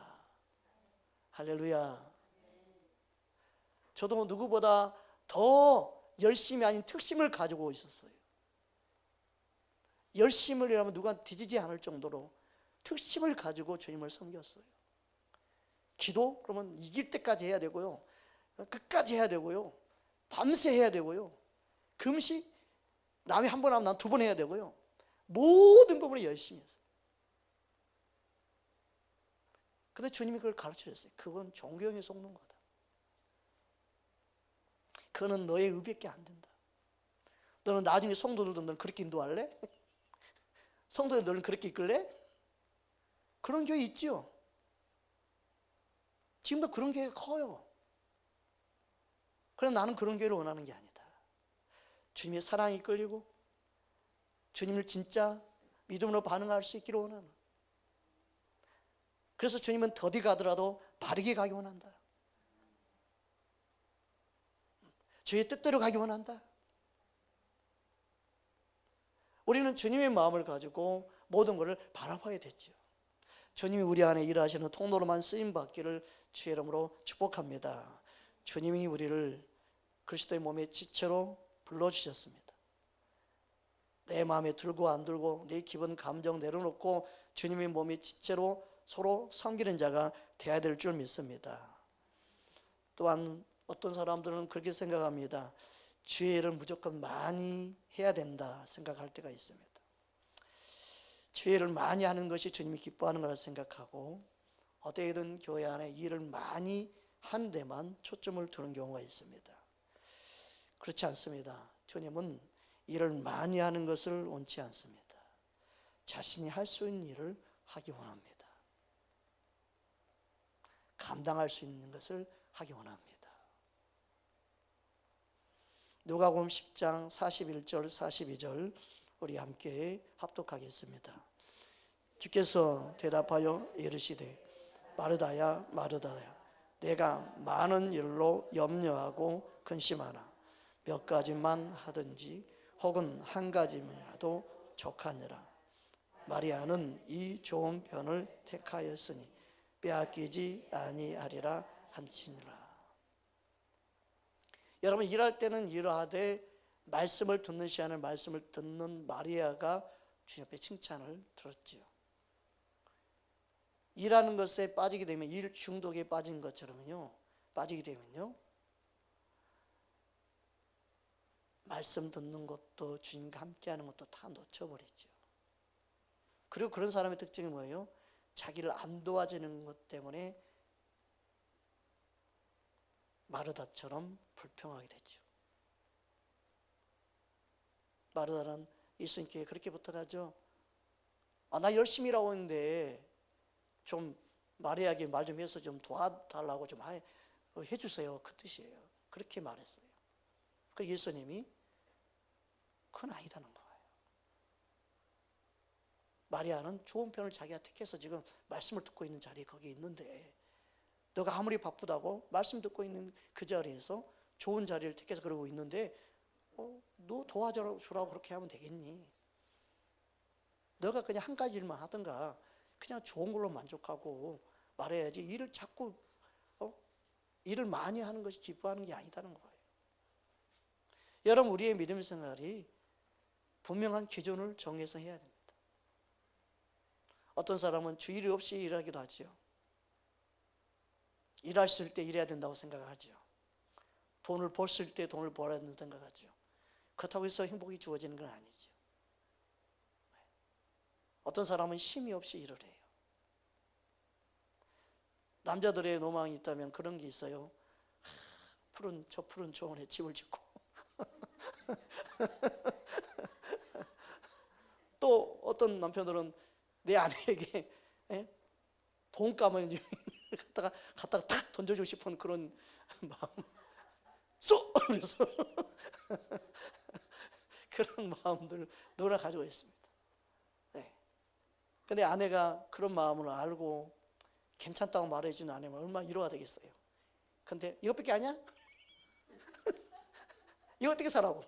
할렐루야. 저도 누구보다 더 열심이 아닌 특심을 가지고 있었어요. 열심을 일하면 누가 뒤지지 않을 정도로 특심을 가지고 주님을 섬겼어요. 기도? 그러면 이길 때까지 해야 되고요, 끝까지 해야 되고요, 밤새 해야 되고요, 금식? 남이 한 번 하면 난 두 번 해야 되고요, 모든 부분을 열심히 했어요. 근데 주님이 그걸 가르쳐줬어요. 그건 종교형에 속는 거다. 그거는 너의 의밖에 안 된다. 너는 나중에 성도들도 넌 그렇게 인도할래? 성도들 너는 그렇게 이끌래? 그런 교회 있지요. 지금도 그런 교회가 커요. 그래서 나는 그런 교회를 원하는 게 아니다. 주님의 사랑이 이끌리고 주님을 진짜 믿음으로 반응할 수 있기를 원하는. 그래서 주님은 더디 가더라도 바르게 가기 원한다. 주의 뜻대로 가기 원한다. 우리는 주님의 마음을 가지고 모든 것을 바라봐야 되죠. 주님이 우리 안에 일하시는 통로로만 쓰임받기를 주의 이름으로 축복합니다. 주님이 우리를 그리스도의 몸의 지체로 불러주셨습니다. 내 마음에 들고 안 들고 내 기분 감정 내려놓고 주님의 몸의 지체로 서로 섬기는 자가 되어야 될 줄 믿습니다. 또한 어떤 사람들은 그렇게 생각합니다. 주의 일을 무조건 많이 해야 된다 생각할 때가 있습니다. 주의 일을 많이 하는 것이 주님이 기뻐하는 거라 생각하고, 어떻게든 교회 안에 일을 많이 하는 데만 초점을 두는 경우가 있습니다. 그렇지 않습니다. 주님은 일을 많이 하는 것을 원치 않습니다. 자신이 할 수 있는 일을 하기 원합니다. 감당할 수 있는 것을 하기 원합니다. 누가복음 10장 41절 42절 우리 함께 합독하겠습니다. 주께서 대답하여 이르시되 마르다야 마르다야 내가 많은 일로 염려하고 근심하나 몇 가지만 하든지 혹은 한 가지만이라도 족하니라. 마리아는 이 좋은 편을 택하였으니 빼앗기지 아니하리라 한지니라. 여러분, 일할 때는 일하되 말씀을 듣는 시간에 말씀을 듣는 마리아가 주님 앞에 칭찬을 들었지요. 일하는 것에 빠지게 되면, 일 중독에 빠진 것처럼요, 빠지게 되면요, 말씀 듣는 것도 주님과 함께하는 것도 다 놓쳐버리죠. 그리고 그런 사람의 특징이 뭐예요? 자기를 안 도와주는 것 때문에 마르다처럼 불평하게 되죠. 마르다는 예수님께 그렇게 부탁하죠. 나 열심히 일하고 있는데 좀 마리아에게 말 좀 해서 좀 도와달라고 좀 해주세요. 그 뜻이에요. 그렇게 말했어요. 그래서 예수님이 그건 아니다는 거예요. 마리아는 좋은 편을 자기가 택해서 지금 말씀을 듣고 있는 자리에 거기 있는데, 너가 아무리 바쁘다고 말씀 듣고 있는 그 자리에서 좋은 자리를 택해서 그러고 있는데 너 도와주라고 그렇게 하면 되겠니? 너가 그냥 한 가지 일만 하든가 그냥 좋은 걸로 만족하고 말해야지, 일을 자꾸 일을 많이 하는 것이 기뻐하는 게 아니다는 거예요. 여러분, 우리의 믿음 생활이 분명한 기준을 정해서 해야 됩니다. 어떤 사람은 주일 없이 일하기도 하지요. 일할 때 일해야 된다고 생각하죠. 돈을 벌을 때 돈을 벌어야 된다고 생각하죠. 그렇다고 해서 행복이 주어지는 건 아니죠. 어떤 사람은 쉼이 없이 일을 해요. 남자들의 로망이 있다면 그런 게 있어요. 푸른 초원에 집을 짓고 또 어떤 남편들은 내 아내에게 돈가만 갖다가 탁 던져주고 싶은 그런 마음, 쏘! 그래서 그런 마음들 누구나 가지고 있습니다. 근데 아내가 그런 마음을 알고 괜찮다고 말해주는 아내면 얼마나 위로가 되겠어요. 근데 이것밖에 아니야? 이거 어떻게 사라고?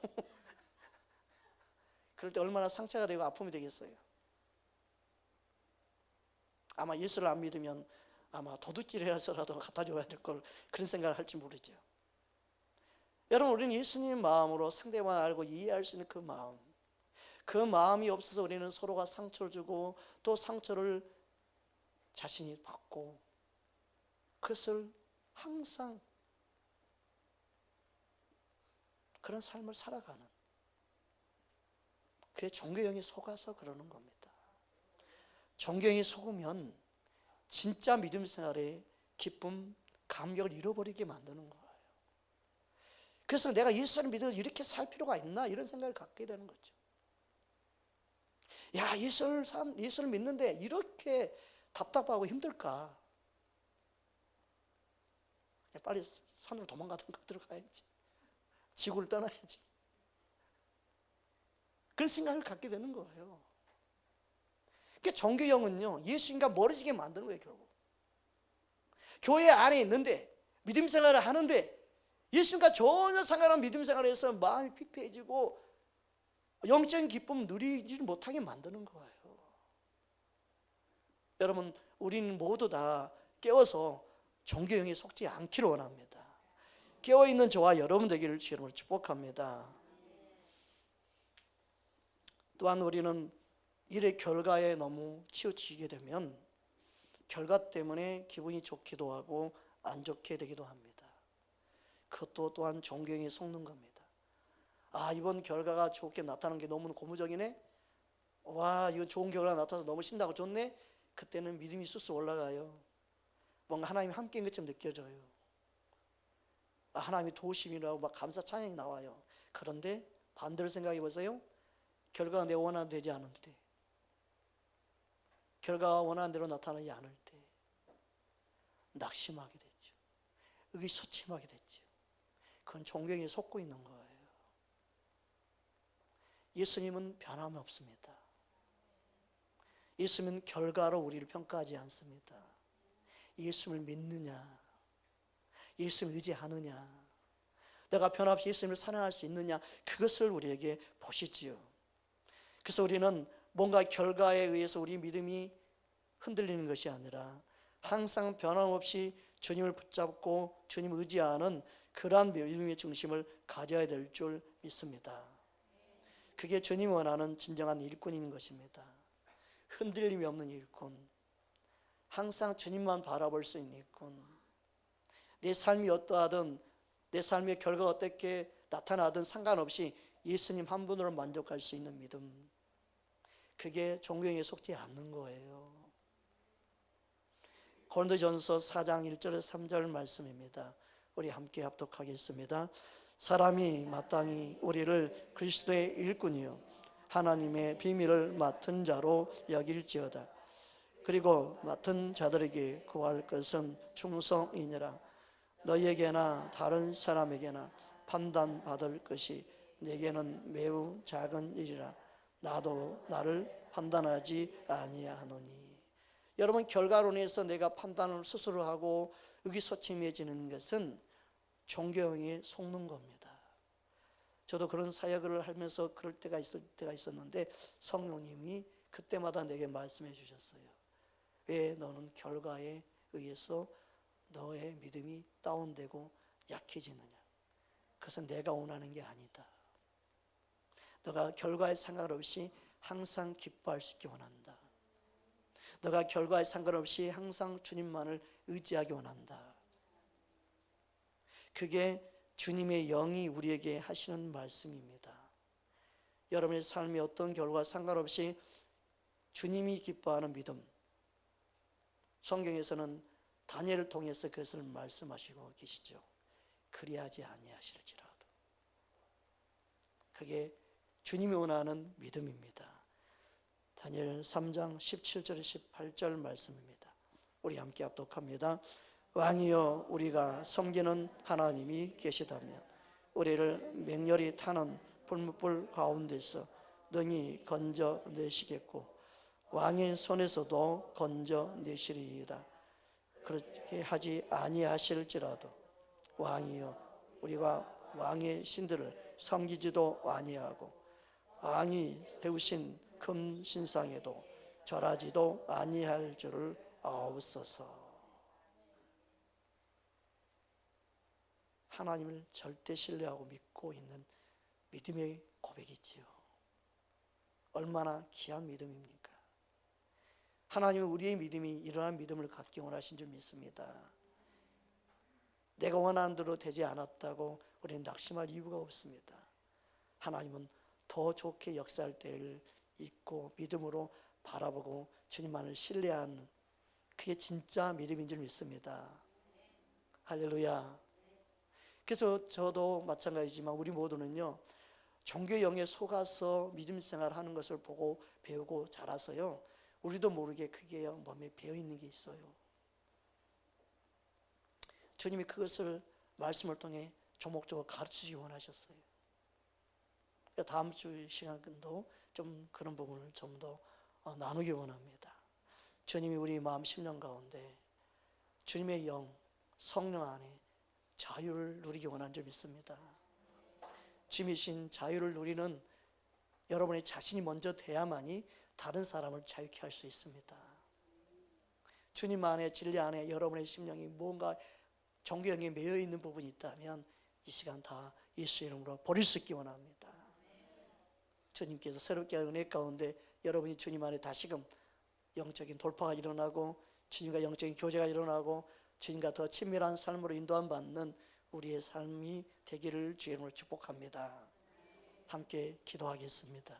그럴 때 얼마나 상처가 되고 아픔이 되겠어요. 아마 예수를 안 믿으면 아마 도둑질해서라도 갖다 줘야 될 걸 그런 생각을 할지 모르죠. 여러분, 우리는 예수님의 마음으로 상대방을 알고 이해할 수 있는 그 마음, 그 마음이 없어서 우리는 서로가 상처를 주고 또 상처를 자신이 받고 그것을 항상 그런 삶을 살아가는, 그게 종교형이 속아서 그러는 겁니다. 종교형이 속으면 진짜 믿음 생활의 기쁨, 감격을 잃어버리게 만드는 거예요. 그래서 내가 예수를 믿어서 이렇게 살 필요가 있나 이런 생각을 갖게 되는 거죠. 야, 예수를 믿는데 이렇게 답답하고 힘들까? 빨리 산으로 도망가든가 들어가야지. 지구를 떠나야지. 그런 생각을 갖게 되는 거예요. 그러니까 종교형은요, 예수님과 멀어지게 만드는 거예요, 결국. 교회 안에 있는데 믿음 생활을 하는데 예수님과 전혀 상관없는 믿음 생활을 해서 마음이 피폐해지고 영적인 기쁨 누리지 못하게 만드는 거예요. 여러분, 우리는 모두 다 깨워서 종교형에 속지 않기를 원합니다. 깨어있는 저와 여러분 되기를 주님을 축복합니다. 또한 우리는 일의 결과에 너무 치우치게 되면 결과 때문에 기분이 좋기도 하고 안 좋게 되기도 합니다. 그것도 또한 종교형에 속는 겁니다. 이번 결과가 좋게 나타나는 게 너무 고무적이네. 와, 이거 좋은 결과가 나타나서 너무 신나고 좋네. 그때는 믿음이 쑥쑥 올라가요. 뭔가 하나님이 함께인 것처럼 느껴져요. 하나님이 도우심이라고 막 감사 찬양이 나와요. 그런데 반대로 생각해 보세요. 결과가 내 원하는 되지 않을 때, 결과가 원하는 대로 나타나지 않을 때 낙심하게 됐죠. 의기소침하게 됐죠. 그건 존경에 속고 있는 거예요. 예수님은 변함이 없습니다. 예수님은 결과로 우리를 평가하지 않습니다. 예수님을 믿느냐, 예수님을 의지하느냐, 내가 변함없이 예수님을 사랑할 수 있느냐, 그것을 우리에게 보시지요. 그래서 우리는 뭔가 결과에 의해서 우리 믿음이 흔들리는 것이 아니라 항상 변함없이 주님을 붙잡고 주님을 의지하는 그러한 믿음의 중심을 가져야 될 줄 믿습니다. 그게 주님이 원하는 진정한 일꾼인 것입니다. 흔들림이 없는 일꾼, 항상 주님만 바라볼 수 있는 일꾼, 내 삶이 어떠하든 내 삶의 결과가 어떻게 나타나든 상관없이 예수님 한 분으로 만족할 수 있는 믿음, 그게 존경에 속지 않는 거예요. 고린도전서 4장 1절에서 3절 말씀입니다. 우리 함께 합독하겠습니다. 사람이 마땅히 우리를 그리스도의 일꾼이요 하나님의 비밀을 맡은 자로 여길지어다. 그리고 맡은 자들에게 구할 것은 충성이니라. 너희에게나 다른 사람에게나 판단받을 것이 내게는 매우 작은 일이라. 나도 나를 판단하지 아니하노니. 여러분, 결과론에서 내가 판단을 스스로 하고 의기소침해지는 것은 존경에 속는 겁니다. 저도 그런 사역을 하면서 그럴 때가 있었는데 성령님이 그때마다 내게 말씀해 주셨어요. 왜 너는 결과에 의해서 너의 믿음이 다운되고 약해지느냐. 그것은 내가 원하는 게 아니다. 너가 결과에 상관없이 항상 기뻐할 수 있게 원한다. 너가 결과에 상관없이 항상 주님만을 의지하기 원한다. 그게 주님의 영이 우리에게 하시는 말씀입니다. 여러분의 삶이 어떤 결과와 상관없이 주님이 기뻐하는 믿음, 성경에서는 다니엘을 통해서 그것을 말씀하시고 계시죠. 그리하지 아니하실지라도. 그게 주님이 원하는 믿음입니다. 다니엘 3장 17절 18절 말씀입니다. 우리 함께 합독합니다. 왕이여, 우리가 섬기는 하나님이 계시다면 우리를 맹렬히 타는 불못불 가운데서 능히 건져내시겠고 왕의 손에서도 건져내시리이다. 그렇게 하지 아니하실지라도 왕이여, 우리가 왕의 신들을 섬기지도 아니하고 왕이 세우신 금 신상에도 절하지도 아니할 줄을 아옵소서. 하나님을 절대 신뢰하고 믿고 있는 믿음의 고백이지요. 얼마나 귀한 믿음입니까? 하나님은 우리의 믿음이 이러한 믿음을 갖기 원하신 줄 믿습니다. 내가 원하는 대로 되지 않았다고 우리는 낙심할 이유가 없습니다. 하나님은 더 좋게 역사할 때를 잊고 믿음으로 바라보고 주님만을 신뢰하는, 그게 진짜 믿음인 줄 믿습니다. 할렐루야. 그래서 저도 마찬가지지만 우리 모두는요, 종교의 영에 속아서 믿음 생활하는 것을 보고 배우고 자라서요, 우리도 모르게 그게 몸에 배어있는 게 있어요. 주님이 그것을 말씀을 통해 조목조목 가르치시기 원하셨어요. 다음 주 시간도 좀 그런 부분을 좀 더 나누기 원합니다. 주님이 우리 마음 심령 가운데 주님의 영, 성령 안에 자유를 누리기 원하는 줄 믿습니다. 주님이신 자유를 누리는 여러분의 자신이 먼저 돼야만이 다른 사람을 자유케 할 수 있습니다. 주님 안에, 진리 안에 여러분의 심령이 뭔가 종교형에 매여 있는 부분이 있다면 이 시간 다 예수 이름으로 버릴 수 있기 원합니다. 주님께서 새롭게 은혜 가운데 여러분이 주님 안에 다시금 영적인 돌파가 일어나고 주님과 영적인 교제가 일어나고 주님과 더 친밀한 삶으로 인도함 받는 우리의 삶이 되기를 주의 이름으로 축복합니다. 함께 기도하겠습니다.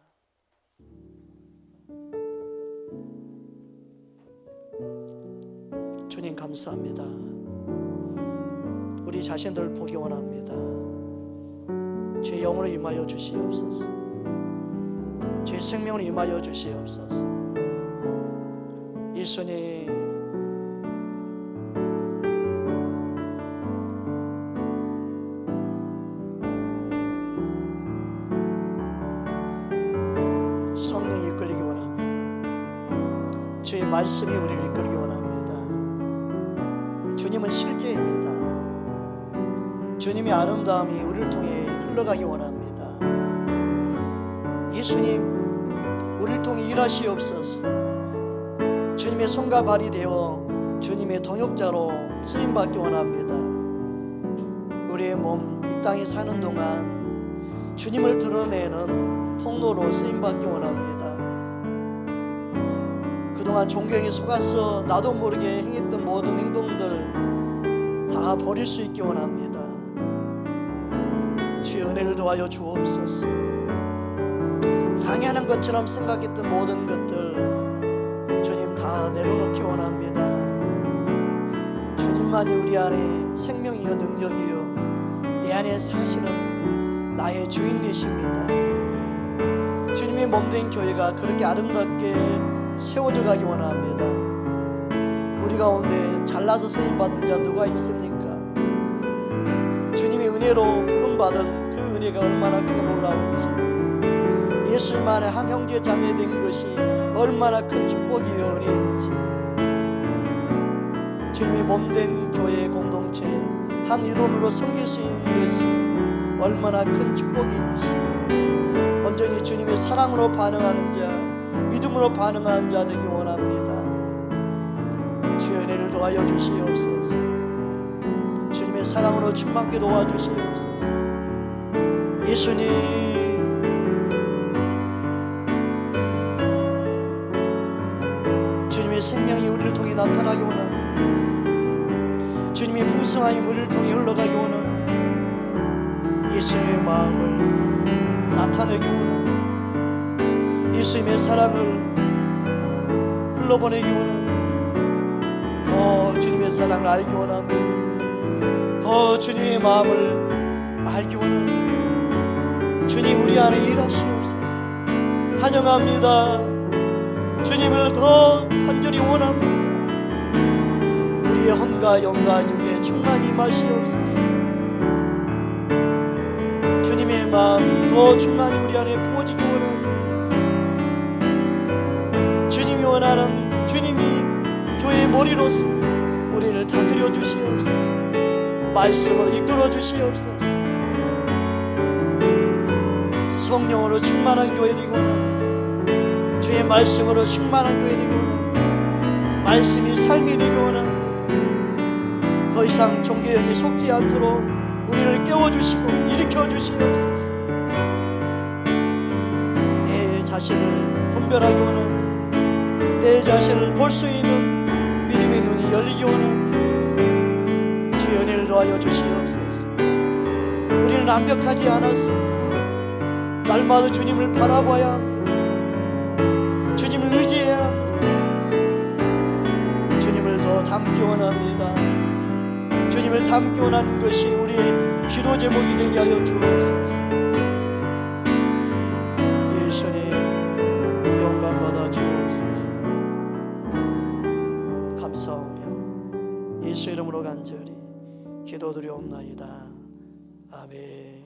주님 감사합니다. 우리 자신들을 보기 원합니다. 주의 영으로 임하여 주시옵소서. 주의 생명으로 임하여 주시옵소서. 예수님, 성령이 이끌리기 원합니다. 주의 말씀이 우리를 이끌기 원합니다. 주님은 실제입니다. 주님의 아름다움이 우리를 통해 흘러가기 원합니다. 예수님, 우리를 통해 일하시옵소서. 주님의 손과 발이 되어 주님의 동역자로 쓰임받기 원합니다. 우리의 몸, 이 땅에 사는 동안 주님을 드러내는 통로로 쓰임받기 원합니다. 그동안 존경에 속아서 나도 모르게 행했던 모든 행동들 다 버릴 수 있기 원합니다. 주의 은혜를 도와줘 주옵소서. 당연한 것처럼 생각했던 모든 것들 주님 다 내려놓기 원합니다. 주님만이 우리 안에 생명이요 능력이요 내 안에 사시는 나의 주인 되십니다. 주님의 몸된 교회가 그렇게 아름답게 세워져 가기 원합니다. 우리 가운데 잘나서 쓰임받은 자 누가 있습니까? 주님의 은혜로 부름받은 그 은혜가 얼마나 크고 놀라운지, 예수님 안에 한 형제 자매 된 것이 얼마나 큰 축복이요 은혜인지, 주님의 몸된 교회의 공동체 한 이론으로 섬길 수 있는 것이 얼마나 큰 축복인지, 온전히 주님의 사랑으로 반응하는 자, 믿음으로 반응하는 자 되기 원합니다. 주의 은혜를 도와줘 주시옵소서. 주님의 사랑으로 충만케 도와주시옵소서. 예수님, 주님의 생명이 우리를 통해 나타나기 원합니다. 주님의 풍성함이 우리를 통해 흘러가기 원합니다. 예수님의 마음을 나타내기 원합니다. 예수님의 사랑을 흘러보내기 원합니다. 더 주님의 사랑을 알기 원합니다. 더 주님의 마음을 알기 원합니다. 주님, 우리 안에 일하시옵소서. 환영합니다. 주님을 더 간절히 원합니다. 우리의 혼과 영과 육에 충만히 임하시옵소서. 주님의 마음이 더 충만히 우리 안에 부어지기 원합니다. 주님이 원하는, 주님이 교회의 머리로서 우리를 다스려 주시옵소서. 말씀으로 이끌어 주시옵소서. 성령으로 충만한 교회 되기 원합니다. 주의 말씀으로 충만한 교회 되기 원합니다. 말씀이 삶이 되기 원합니다. 더 이상 종교역에 속지 않도록 우리를 깨워주시고 일으켜 주시옵소서. 내 자신을 분별하기 원합니다. 내 자신을 볼 수 있는 믿음의 눈이 열리기 원합니다. 주의 은혜를 도와줘 주시옵소서. 우리는 완벽하지 않아서 날마다 주님을 바라봐야 합니다. 주님을 의지해야 합니다. 주님을 더 닮기 원합니다. 주님을 닮기 원하는 것이 우리의 기도 제목이 되게 하여 주옵소서. 예수님, 영광 받아 주옵소서. 감사하며 예수 이름으로 간절히 기도드리옵나이다. 아멘.